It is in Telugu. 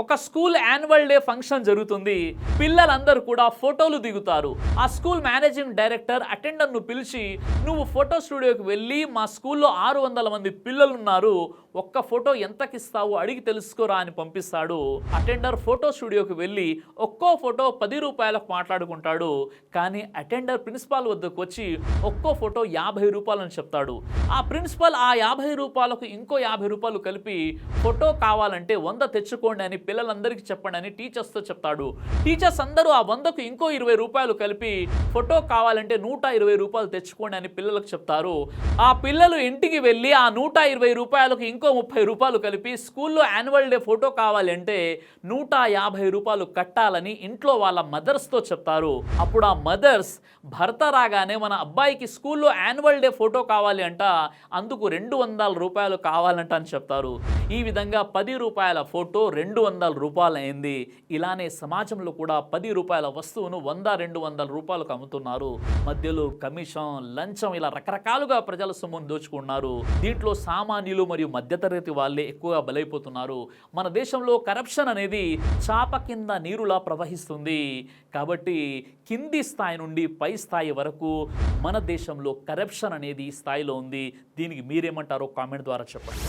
ఒక స్కూల్ యాన్యువల్ డే ఫంక్షన్ జరుగుతుంది. పిల్లలందరూ కూడా ఫోటోలు దిగుతారు. ఆ స్కూల్ మేనేజింగ్ డైరెక్టర్ అటెండర్ను పిలిచి, నువ్వు ఫోటో స్టూడియోకి వెళ్ళి మా స్కూల్లో 600 మంది పిల్లలు ఉన్నారు, ఒక్క ఫోటో ఎంతకిస్తావు అడిగి తెలుసుకోరా అని పంపిస్తాడు. అటెండర్ ఫోటో స్టూడియోకి వెళ్ళి ఒక్కో ఫోటో 10 రూపాయలకు మాట్లాడుకుంటాడు. కానీ అటెండర్ ప్రిన్సిపాల్ వద్దకు వచ్చి ఒక్కో ఫోటో 50 రూపాయలని చెప్తాడు. ఆ ప్రిన్సిపల్ ఆ 50 రూపాయలకు ఇంకో 50 రూపాయలు కలిపి ఫోటో కావాలంటే 100 తెచ్చుకోండి అని పిల్లలందరికీ చెప్పండి అని టీచర్స్తో చెప్తాడు. టీచర్స్ అందరూ ఆ 100కు ఇంకో 20 రూపాయలు కలిపి ఫోటో కావాలంటే 120 రూపాయలు తెచ్చుకోండి అని పిల్లలకు చెప్తారు. ఆ పిల్లలు ఇంటికి వెళ్ళి ఆ 120 రూపాయలకు ఇంకో 30 రూపాయలు కలిపి స్కూల్లో యాన్యువల్ డే ఫోటో కావాలంటే 150 రూపాయలు కట్టాలని ఇంట్లో వాళ్ళ మదర్స్తో చెప్తారు. అప్పుడు ఆ మదర్స్ భర్త రాగానే మన అబ్బాయికి స్కూల్లో యాన్యువల్ డే ఫోటో కావాలి అంట, అందుకు 200 రూపాయలు కావాలంట అని చెప్తారు. ఈ విధంగా 10 రూపాయల ఫోటో 200 రూపాయలు అయింది. ఇలానే సమాజంలో కూడా 10 రూపాయల వస్తువును 100-200 రూపాయలకు అమ్ముతున్నారు. మధ్యలో కమిషన్, లంచం ఇలా రకరకాలుగా ప్రజల సొమ్మును దోచుకున్నారు. దీంట్లో సామాన్యులు మరియు మధ్యతరగతి వాళ్ళే ఎక్కువగా బలైపోతున్నారు. మన దేశంలో కరప్షన్ అనేది చాప కింద నీరులా ప్రవహిస్తుంది. కాబట్టి కింది స్థాయి నుండి పై స్థాయి వరకు మన దేశంలో కరప్షన్ అనేది ఈ స్థాయిలో ఉంది. దీనికి మీరేమంటారో కామెంట్ ద్వారా చెప్పండి.